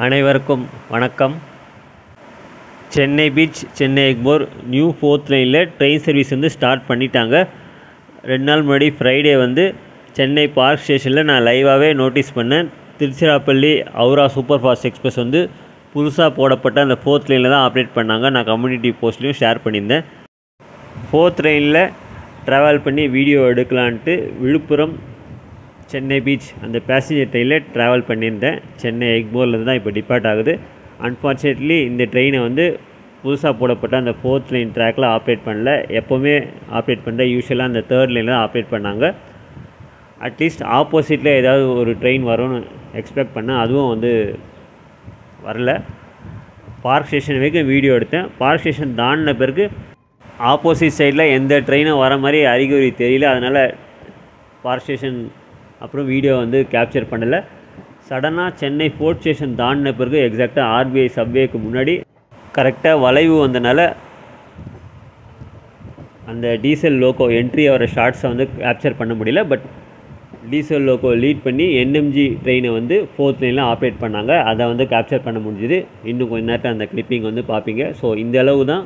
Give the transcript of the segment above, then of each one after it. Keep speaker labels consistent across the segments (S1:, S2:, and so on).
S1: அனைவருக்கும் வணக்கம். Chennai beach, Chennai Egmore new 4th லைனில் ட்ரெயின் சர்வீஸ் வந்து ஸ்டார்ட் பண்ணிட்டாங்க. 2 நாள் முன்னாடி ஃப்ரைடே வந்து சென்னை பார்க் ஸ்டேஷனில் நான் லைவாகவே நோட்டீஸ் பண்ணேன். Tiruchirappalli Howrah super fast express வந்து புதுசாக போடப்பட்ட அந்த 4th லைனில் தான் ஆப்ரேட் பண்ணாங்க. நான் கம்யூனிட்டி போஸ்ட்லேயும் ஷேர் பண்ணியிருந்தேன். 4th லைனில் ட்ராவல் பண்ணி வீடியோ எடுக்கலான்ட்டு விழுப்புரம் சென்னை பீச் அந்த பேசஞ்சர் ட்ரெயினில் ட்ராவல் பண்ணியிருந்தேன். சென்னை எக்மோர்லேருந்து தான் இப்போ டிபார்ட் ஆகுது. அன்ஃபார்ச்சுனேட்லி இந்த ட்ரெயினை வந்து புதுசாக போடப்பட்ட அந்த 4th லைன் ட்ராக்கில் ஆப்ரேட் பண்ணல. எப்போவுமே ஆப்ரேட் பண்ணுற யூஸ்வலாக அந்த 3rd லைனில் தான் ஆப்ரேட் பண்ணாங்க. அட்லீஸ்ட் ஆப்போசிட்டில் ஏதாவது ஒரு ட்ரெயின் வரும்னு எக்ஸ்பெக்ட் பண்ணேன். அதுவும் வந்து வரல. பார்க் ஸ்டேஷன் வரைக்கும் வீடியோ எடுத்தேன். பார்க் ஸ்டேஷன் தாண்டின பிறகு ஆப்போசிட் சைடில் எந்த ட்ரெயினும் வர மாதிரி அறிகுறி தெரியல. அதனால் பார்க் ஸ்டேஷன் அப்புறம் வீடியோ வந்து கேப்சர் பண்ணலை. சடனாக சென்னை ஃபோர்ட் ஸ்டேஷன் தாண்டின பிறகு எக்ஸாக்டாக ஆர்பிஐ சப்வேக்கு முன்னாடி கரெக்டாக வளைவு வந்தனால அந்த டீசல் லோக்கோ என்ட்ரி ஆகிற ஷார்ட்ஸை வந்து கேப்சர் பண்ண முடியல. பட் டீசல் லோக்கோ லீட் பண்ணி என்எம்ஜி ட்ரெயினை வந்து 4th லைனில் ஆப்ரேட் பண்ணாங்க. அதை வந்து கேப்சர் பண்ண முடிஞ்சுது. இன்னும் கொஞ்சம் நேரத்தில் அந்த கிளிப்பிங் வந்து பார்ப்பீங்க. ஸோ இந்த அளவு தான்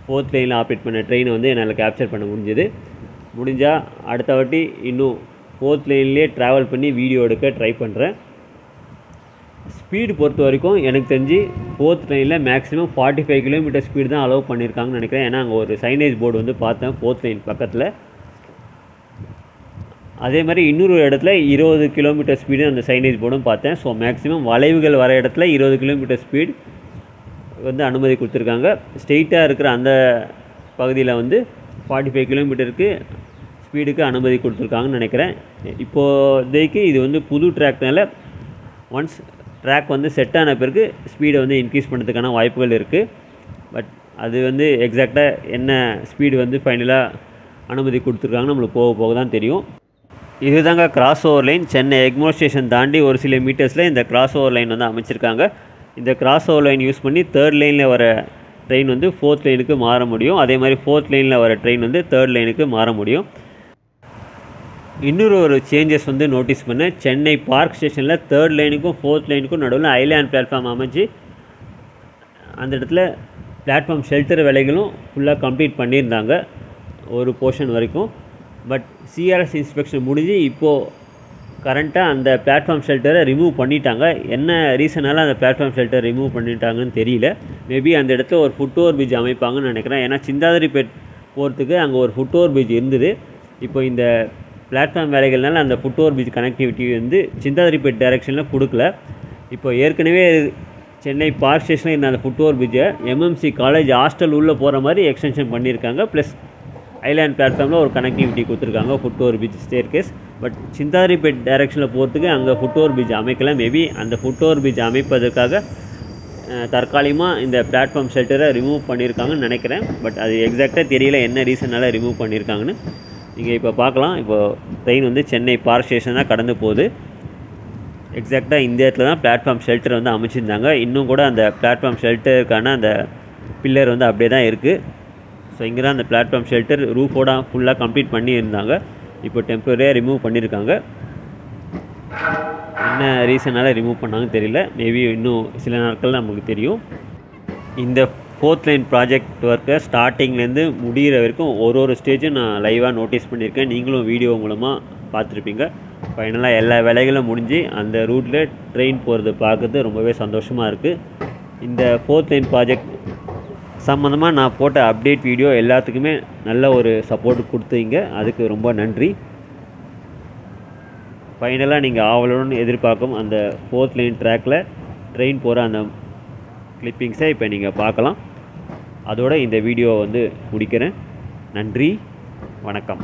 S1: 4th லைனில் ஆப்ரேட் பண்ண ட்ரெயினை வந்து என்னால் கேப்சர் பண்ண முடிஞ்சுது. முடிஞ்சால் அடுத்த வாட்டி இன்னும் 4th லைன்லேயே ட்ராவல் பண்ணி வீடியோ எடுக்க ட்ரை பண்ணுறேன். ஸ்பீடு பொறுத்த வரைக்கும் எனக்கு தெரிஞ்சு 4th லைனில் மேக்ஸிமம் 45 கிலோமீட்டர் ஸ்பீடு தான் அலோவ் பண்ணியிருக்காங்கன்னு நினைக்கிறேன். ஏன்னா அங்கே ஒரு சைனேஜ் போர்டு வந்து பார்த்தேன் 4th லைன் பக்கத்தில். அதே மாதிரி இன்னொரு இடத்துல 20 கிலோமீட்டர் ஸ்பீடு அந்த சைனேஜ் போர்டும் பார்த்தேன். ஸோ மேக்ஸிமம் வளைவுகள் வர இடத்துல 20 கிலோமீட்டர் ஸ்பீடு வந்து அனுமதி கொடுத்துருக்காங்க. ஸ்ட்ரெயிட்டாக இருக்கிற அந்த பகுதியில் வந்து 45 கிலோமீட்டருக்கு ஸ்பீடுக்கு அனுமதி கொடுத்துருக்காங்கன்னு நினைக்கிறேன். இப்போதைக்கு இது வந்து புது ட்ராக்னால ஒன்ஸ் ட்ராக் வந்து செட் ஆன பிறகு ஸ்பீடை வந்து இன்க்ரீஸ் பண்ணுறதுக்கான வாய்ப்புகள் இருக்குது. பட் அது வந்து எக்ஸாக்டாக என்ன ஸ்பீடு வந்து ஃபைனலாக அனுமதி கொடுத்துருக்காங்கன்னு நம்மளுக்கு போக போக தான் தெரியும். இதுதாங்க cross over line. Chennai Egmore station தாண்டி ஒரு சில மீட்டர்ஸில் இந்த கிராஸ் ஓவர் லைன் வந்து அமைச்சிருக்காங்க. இந்த கிராஸ் ஓவர் லைன் யூஸ் பண்ணி 3rd லைனில் வர ட்ரெயின் வந்து 4th லைனுக்கு மாற முடியும். அதே மாதிரி 4th லைனில் வர ட்ரெயின் வந்து 3rd லைனுக்கு மாற முடியும். இன்னொரு ஒரு சேஞ்சஸ் வந்து நோட்டீஸ் பண்ணேன். சென்னை பார்க் ஸ்டேஷனில் 3rd லைனுக்கும் 4th லைனுக்கும் நடுவில் ஐலேண்ட் பிளாட்ஃபார்ம் அமைச்சு அந்த இடத்துல பிளாட்ஃபார்ம் ஷெல்டர் வேலைகளும் ஃபுல்லாக கம்ப்ளீட் பண்ணியிருந்தாங்க ஒரு போர்ஷன் வரைக்கும். பட் சிஆர்எஸ் இன்ஸ்பெக்ஷன் முடிஞ்சு இப்போது கரண்ட்டாக அந்த பிளாட்ஃபார்ம் ஷெல்டரை ரிமூவ் பண்ணிட்டாங்க. என்ன ரீசனால் அந்த பிளாட்ஃபார்ம் ஷெல்டர் ரிமூவ் பண்ணிட்டாங்கன்னு தெரியல. மேபி அந்த இடத்துல ஒரு ஃபுட் ஓவர் பிரிட்ஜ் அமைப்பாங்கன்னு நினைக்கிறேன். ஏன்னா சிந்தாதிரிப்பேட் போகிறதுக்கு அங்கே ஒரு ஃபுட் ஓவர் பிரிட்ஜ் இருந்தது. இப்போ இந்த பிளாட்ஃபார்ம் வேலைகள்னால அந்த ஃபுட் ஓவர் பிரிட்ஜ் கனெக்டிவிட்டி வந்து சிந்தாதிரிப்பேட் டைரெக்ஷனில் கொடுக்கல. இப்போ ஏற்கனவே சென்னை பார்க் ஸ்டேஷனில் இருந்த அந்த ஃபுட் ஓவர் பிரிட்ஜை எம்எம்சி காலேஜ் ஹாஸ்டல் உள்ளே போகிற மாதிரி எக்ஸ்டென்ஷன் பண்ணியிருக்காங்க. ப்ளஸ் ஐலேண்ட் பிளாட்ஃபார்மில் ஒரு கனெக்டிவிட்டி கொடுத்துருக்காங்க foot over bridge staircase. But Chintadripet டைரெக்ஷனில் போகிறதுக்கு அங்கே ஃபுட் ஓவர் பிரிட்ஜ் அமைக்கல. மேபி அந்த ஃபுட் ஓவர் பிரிட்ஜ் அமைப்பதற்காக தற்காலிகமாக இந்த பிளாட்ஃபார்ம் ஷெல்டரை ரிமூவ் பண்ணியிருக்காங்கன்னு நினைக்கிறேன். பட் அது எக்ஸாக்டாக தெரியல என்ன ரீசனால் ரிமூவ் பண்ணியிருக்காங்கன்னு. நீங்கள் இப்போ பார்க்கலாம். இப்போது ட்ரெயின் வந்து சென்னை பார்க் ஸ்டேஷன் தான் கடந்து போகுது. எக்ஸாக்டாக இந்த இடத்துல தான் பிளாட்ஃபார்ம் ஷெல்டர் வந்து அமைச்சிருந்தாங்க. இன்னும் கூட அந்த பிளாட்ஃபார்ம் ஷெல்டருக்கான அந்த பில்லர் வந்து அப்படியே தான் இருக்குது. ஸோ இங்கே தான் அந்த பிளாட்ஃபார்ம் ஷெல்டர் ரூஃபோட ஃபுல்லாக கம்ப்ளீட் பண்ணியிருந்தாங்க. இப்போ டெம்பரரியாக ரிமூவ் பண்ணியிருக்காங்க. என்ன ரீசனால் ரிமூவ் பண்ணாங்கன்னு தெரியல. மேபி இன்னும் சில நாட்கள் நமக்கு தெரியும். இந்த 4th லைன் ப்ராஜெக்ட் ஒர்க்கை ஸ்டார்டிங்லேருந்து முடிகிற வரைக்கும் ஒரு ஸ்டேஜும் நான் லைவாக நோட்டீஸ் பண்ணியிருக்கேன். நீங்களும் வீடியோ மூலமாக பார்த்துருப்பீங்க. ஃபைனலாக எல்லா வேலைகளும் முடிஞ்சு அந்த ரூட்டில் ட்ரெயின் போகிறது பார்க்குறது ரொம்பவே சந்தோஷமாக இருக்குது. இந்த 4th லைன் ப்ராஜெக்ட் சம்மந்தமாக நான் போட்ட அப்டேட் வீடியோ எல்லாத்துக்குமே நல்ல ஒரு சப்போர்ட் கொடுத்தீங்க. அதுக்கு ரொம்ப நன்றி. ஃபைனலாக நீங்கள் ஆவலுடன் எதிர்பார்க்கும் அந்த 4th லைன் ட்ராக்கில் ட்ரெயின் போகிற அந்த கிளிப்பிங்ஸை இப்போ நீங்கள் பார்க்கலாம். அதோடு இந்த வீடியோவை வந்து முடிக்கிறேன். நன்றி, வணக்கம்.